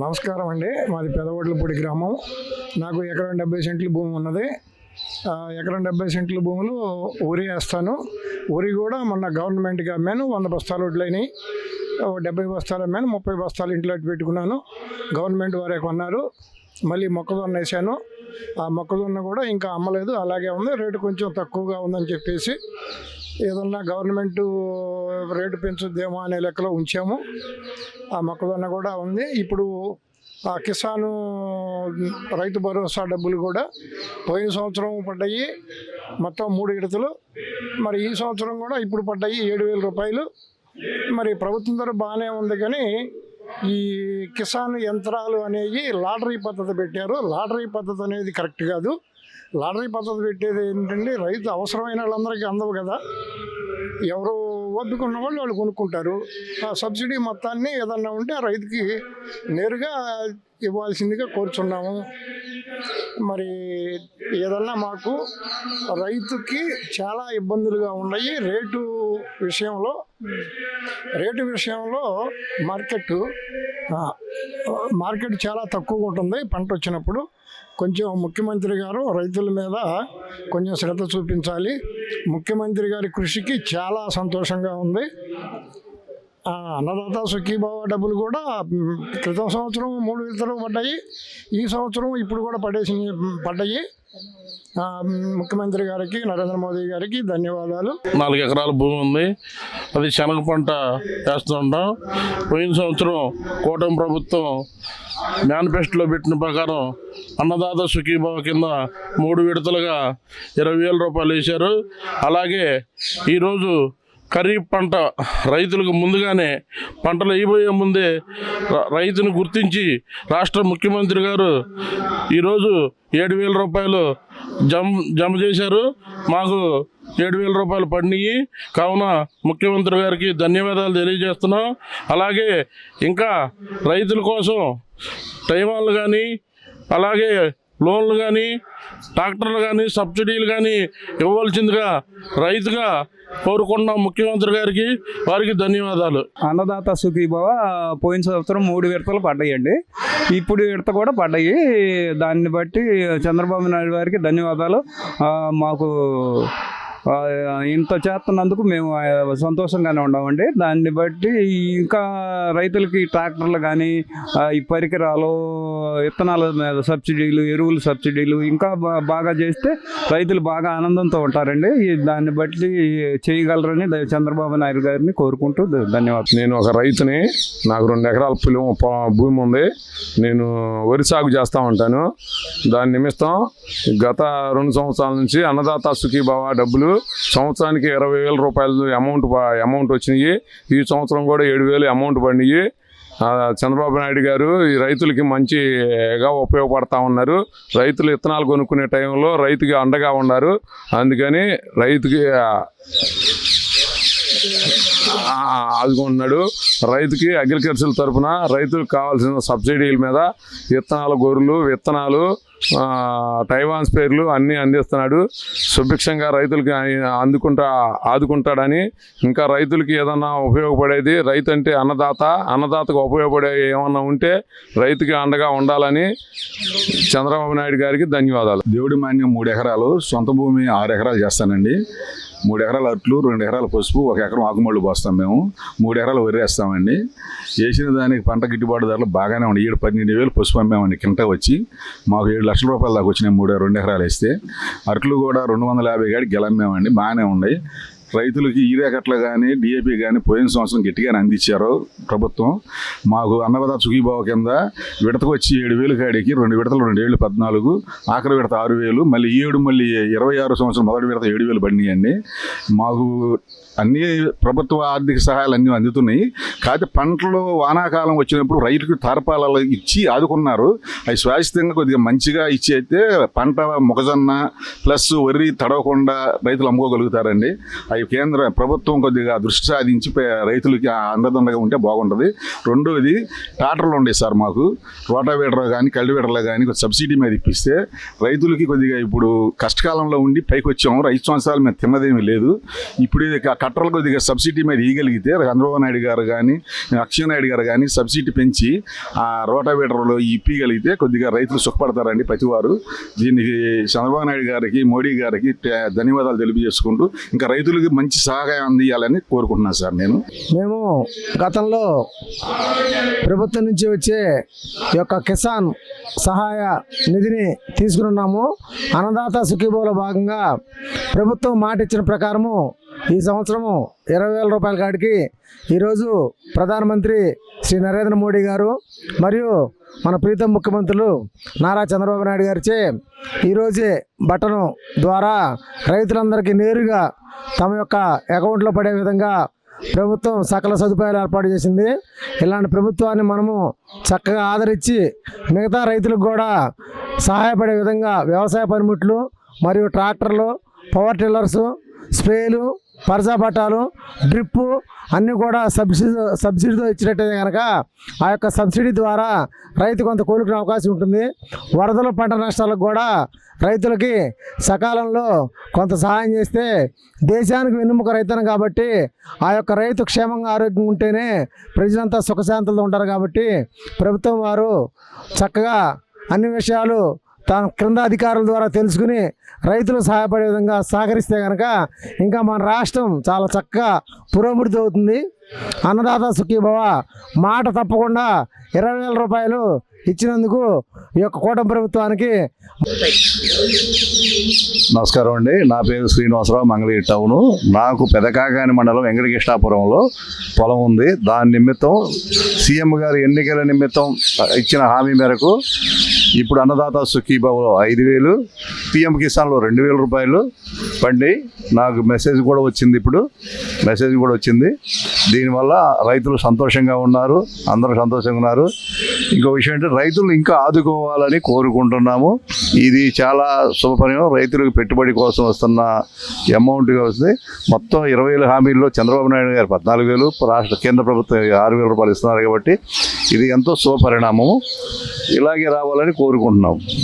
నమస్కారం అండి. మాది పెదవడ్లపూడి గ్రామం. నాకు ఎకరం 70 సెంట్ల భూమి ఉన్నది. ఎకరం 70 సెంట్ల భూములు వరి వేస్తాను. వరి కూడా మొన్న గవర్నమెంట్కి అమ్మాను. 100 బస్తాలు వడ్లైనాయి. 70 బస్తాలు అమ్మాను. 30 బస్తాలు ఇంట్లో పెట్టుకున్నాను. గవర్నమెంట్ వారే కొన్నారు. మళ్ళీ మొక్కజొన్న వేసాను. ఆ మొక్కజొన్న కూడా ఇంకా అమ్మలేదు, అలాగే ఉంది. రేటు కొంచెం తక్కువగా ఉందని చెప్పేసి ఏదన్నా గవర్నమెంట్ రేటు పెంచుద్దేమో అనే లెక్కలో ఉంచాము. ఆ మొక్కజొన్న కూడా ఉంది. ఇప్పుడు ఆ కిసాను రైతు భరోసా డబ్బులు కూడా పోయిన సంవత్సరం పడ్డాయి, మొత్తం 3 విడతలు. మరి ఈ సంవత్సరం కూడా ఇప్పుడు పడ్డాయి 7,000 రూపాయలు. మరి ప్రభుత్వం ధర బాగానే ఉంది, కానీ ఈ కిసాన్ యంత్రాలు అనేవి లాటరీ పద్ధతి పెట్టారు. లాటరీ పద్ధతి అనేది కరెక్ట్ కాదు. లాటరీ పద్ధతి పెట్టేది ఏంటంటే, రైతు అవసరమైన వాళ్ళందరికీ అందవు కదా. ఎవరు ఓపిక ఉన్న వాళ్ళు కొనుక్కుంటారు. ఆ సబ్సిడీ మొత్తాన్ని ఏదన్నా ఉంటే ఆ రైతుకి నేరుగా ఇవ్వాల్సిందిగా కోరుచున్నాము. మరి ఏదన్నా మాకు రైతుకి చాలా ఇబ్బందులుగా ఉన్నాయి. రేటు విషయంలో మార్కెట్ చాలా తక్కువగా ఉంటుంది పంట వచ్చినప్పుడు. కొంచెం ముఖ్యమంత్రి గారు రైతుల మీద కొంచెం శ్రద్ధ చూపించాలి. ముఖ్యమంత్రి గారి కృషికి చాలా సంతోషంగా ఉంది. అన్నదాత సుఖీభావ డబ్బులు కూడా క్రితం సంవత్సరం 3 విడతలు పడ్డాయి. ఈ సంవత్సరం ఇప్పుడు కూడా పడ్డాయి. ముఖ్యమంత్రి గారికి, నరేంద్ర మోదీ గారికి ధన్యవాదాలు. 4 ఎకరాల భూమి ఉంది. అది శనగ పంట వేస్తుంటాం. పోయిన సంవత్సరం కూటమి ప్రభుత్వం మేనిఫెస్టోలో పెట్టిన ప్రకారం అన్నదాత సుఖీభావ కింద 3 విడతలుగా 20,000 రూపాయలు వేశారు. అలాగే ఈరోజు ఖరీఫ్ పంట రైతులకు ముందుగానే పంటలు అయిపోయే ముందే రైతును గుర్తించి రాష్ట్ర ముఖ్యమంత్రి గారు ఈరోజు 7,000 రూపాయలు జమ చేశారు. మాకు 7,000 రూపాయలు పడినాయి. కావున ముఖ్యమంత్రి గారికి ధన్యవాదాలు తెలియజేస్తున్నాం. అలాగే ఇంకా రైతుల కోసం టైమాలు కానీ, అలాగే లోన్లు కానీ, ట్రాక్టర్లు కానీ, సబ్సిడీలు కానీ ఇవ్వాల్సిందిగా రైతుగా కోరుకున్నాం ముఖ్యమంత్రి గారికి. వారికి ధన్యవాదాలు. అన్నదాత సుఖీభవ పోయిన సంవత్సరం 3 విడతలు పడ్డాయండి. ఇప్పుడు విడత కూడా పడ్డాయి. దాన్ని బట్టి చంద్రబాబు నాయుడు గారికి ధన్యవాదాలు. మాకు ఇంత చేస్తున్నందుకు మేము సంతోషంగానే ఉన్నామండి. దాన్ని బట్టి ఇంకా రైతులకి ట్రాక్టర్లు కానీ, ఈ పరికరాలు, విత్తనాల మీద సబ్సిడీలు, ఎరువుల సబ్సిడీలు ఇంకా బాగా చేస్తే రైతులు బాగా ఆనందంతో ఉంటారండి. దాన్ని బట్టి చేయగలరని చంద్రబాబు నాయుడు గారిని కోరుకుంటూ ధన్యవాదాలు. నేను ఒక రైతుని. నాకు 2 ఎకరాల భూమి ఉంది. నేను వరి సాగు చేస్తూ ఉంటాను. దాని నిమిత్తం గత 2 సంవత్సరాల నుంచి అన్నదాత సుఖీభావ డబ్బులు సంవత్సరానికి 20,000 రూపాయలు అమౌంట్ వచ్చినాయి. ఈ సంవత్సరం కూడా 7,000 అమౌంట్ పడినాయి. చంద్రబాబు నాయుడు గారు ఈ రైతులకి మంచిగా ఉపయోగపడతా ఉన్నారు. రైతులు విత్తనాలు కొనుక్కునే టైంలో రైతుకి అండగా ఉన్నారు. అందుకని రైతుకి ఆదుకుంటున్నాడు. రైతుకి అగ్రికల్చర్ తరఫున రైతులకు కావాల్సిన సబ్సిడీల మీద విత్తనాలు, గొర్రెలు, విత్తనాలు, టైవాన్ స్పేర్లు అన్నీ అందిస్తున్నాడు. సుభిక్షంగా రైతులకి ఆదుకుంటాడని, ఇంకా రైతులకి ఏదన్నా ఉపయోగపడేది, రైతు అంటే అన్నదాతకు ఉపయోగపడే ఏమన్నా ఉంటే రైతుకి అండగా ఉండాలని చంద్రబాబు నాయుడు గారికి ధన్యవాదాలు. దేవుడి మాన్యం 3 ఎకరాలు, సొంత భూమి 6 ఎకరాలు చేస్తానండి. 3 ఎకరాల అట్లు, 2 ఎకరాల పసుపు, 1 ఎకరం ఆకుమళ్ళు పోస్తాం. మేము 3 ఎకరాలు వరి వేస్తామండి. వేసిన దానికి పంట గిట్టుబాటు ధరలు బాగానే ఉన్నాయి. 12,000 పసుపు అమ్మామండి. కింట వచ్చి మాకు 7 లక్షల రూపాయల దాకా వచ్చినాయి 2 ఎకరాలు వేస్తే. అట్లు కూడా 250 కాడికి గెలమ్మామండి. బాగానే ఉన్నాయి. రైతులకి యూరియా కట్టలు కానీ, డిఏపి కానీ పోయిన సంవత్సరం గట్టిగానే అందించారు ప్రభుత్వం. మాకు అన్నదాత సుఖీభావ కింద విడతకు వచ్చి 7,000 కాడికి 2 విడతలు 2,000 14, ఆఖరి విడత 6,000, మళ్ళీ 26 సంవత్సరం మొదటి విడత 7,000 పడినాయండి. మాకు అన్ని ప్రభుత్వ ఆర్థిక సహాయాలు అన్నీ అందుతున్నాయి. కాకపోతే పంటలు వానాకాలం వచ్చినప్పుడు రైతులకు తారపాలు ఇచ్చి ఆదుకున్నారు. అవి శాశ్వతంగా కొద్దిగా మంచిగా ఇచ్చి అయితే పంట మొక్కజొన్న ప్లస్ వరి తడవకుండా రైతులు అమ్ముకోగలుగుతారండి. అవి కేంద్ర ప్రభుత్వం కొద్దిగా దృష్టి సాధించి రైతులకి అండదండగా ఉంటే బాగుంటుంది. రెండోది ట్రాక్టర్లు ఉండేవి సార్. మాకు రోటావేటర్ కానీ, కల్టివేటర్లు కానీ కొద్దిగా సబ్సిడీ మీద ఇప్పిస్తే రైతులకి కొద్దిగా ఇప్పుడు కష్టకాలంలో ఉండి పైకి వచ్చాము. 5 సంవత్సరాలు మేము తిన్నదేమీ లేదు. ఇప్పుడు ట్రాక్టర్లు కొద్దిగా సబ్సిడీ మీద ఇవ్వగలిగితే చంద్రబాబు నాయుడు గారు కానీ అక్షయ్ నాయుడు గారు కానీ సబ్సిడీ పెంచి ఆ రోటావేటర్లు ఇప్పగలిగితే కొద్దిగా రైతులు సుఖపడతారండి ప్రతివారు. దీనికి చంద్రబాబు నాయుడు గారికి మోడీ గారికి ధన్యవాదాలు తెలియజేసుకుంటూ ఇంకా రైతులకు మంచి సహాయం అందియాలని కోరుకుంటున్నాను సార్. మేము గతంలో ప్రభుత్వం నుంచి వచ్చే ఈ యొక్క కిసాన్ సహాయ నిధిని తీసుకున్నాము. అన్నదాత సుఖీభావలో భాగంగా ప్రభుత్వం మాట ఇచ్చిన ప్రకారము ఈ సంవత్సరము 20,000 రూపాయల కాడికి ఈరోజు ప్రధానమంత్రి శ్రీ నరేంద్ర మోడీ గారు మరియు మన ప్రీతం ముఖ్యమంత్రులు నారా చంద్రబాబు నాయుడు గారిచే ఈరోజే బటన్ ద్వారా రైతులందరికీ నేరుగా తమ యొక్క అకౌంట్లో పడే విధంగా ప్రభుత్వం సకల సదుపాయాలు ఏర్పాటు చేసింది. ఇలాంటి ప్రభుత్వాన్ని మనము చక్కగా ఆదరించి మిగతా రైతులకు కూడా సహాయపడే విధంగా వ్యవసాయ పనిముట్లు మరియు ట్రాక్టర్లు, పవర్ టిల్లర్స్, స్ప్రేలు, పరసా పట్టాలు, డ్రిప్పు అన్నీ కూడా సబ్సిడీతో ఇచ్చినట్టయితే కనుక ఆ యొక్క సబ్సిడీ ద్వారా రైతు కొంత కోలుకునే అవకాశం ఉంటుంది. వరదలు, పంట నష్టాలకు కూడా రైతులకి సకాలంలో కొంత సహాయం చేస్తే దేశానికి వెన్నుముక రైతనం కాబట్టి ఆ యొక్క రైతు క్షేమంగా ఆరోగ్యంగా ఉంటేనే ప్రజలంతా సుఖశాంతులతో ఉంటారు. కాబట్టి ప్రభుత్వం వారు చక్కగా అన్ని విషయాలు తన క్రింద అధికారుల ద్వారా తెలుసుకుని రైతులు సహాయపడే విధంగా సహకరిస్తే కనుక ఇంకా మన రాష్ట్రం చాలా చక్కగా పురోభివృద్ధి అవుతుంది. అన్నదాత సుఖీభవ మాట తప్పకుండా 20,000 రూపాయలు ఇచ్చినందుకు ఈ యొక్క కూటమి ప్రభుత్వానికి నమస్కారం అండి. నా పేరు శ్రీనివాసరావు, మంగళగిరి టౌను. నాకు పెదకాకాని మండలం వెంకటకృష్ణాపురంలో పొలం ఉంది. దాని నిమిత్తం సీఎం గారు ఎన్నికల నిమిత్తం ఇచ్చిన హామీ మేరకు ఇప్పుడు అన్నదాత సుఖీభావలో 5,000, పిఎం కిసాన్లో 2,000 రూపాయలు పండి నాకు మెసేజ్ కూడా వచ్చింది. దీనివల్ల రైతులు సంతోషంగా ఉన్నారు, అందరూ సంతోషంగా ఉన్నారు. ఇంకో విషయం అంటే రైతులు ఇంకా ఆదుకోవాలని కోరుకుంటున్నాము. ఇది చాలా శుభపరిణామం. రైతులకు పెట్టుబడి కోసం వస్తున్న అమౌంట్గా వస్తుంది. మొత్తం 20,000 హామీల్లో చంద్రబాబు నాయుడు గారు 14,000, కేంద్ర ప్రభుత్వం 6,000 రూపాయలు ఇస్తున్నారు. కాబట్టి ఇది ఎంతో శుభపరిణామము. ఇలాగే రావాలని కోరుకుంటున్నాం.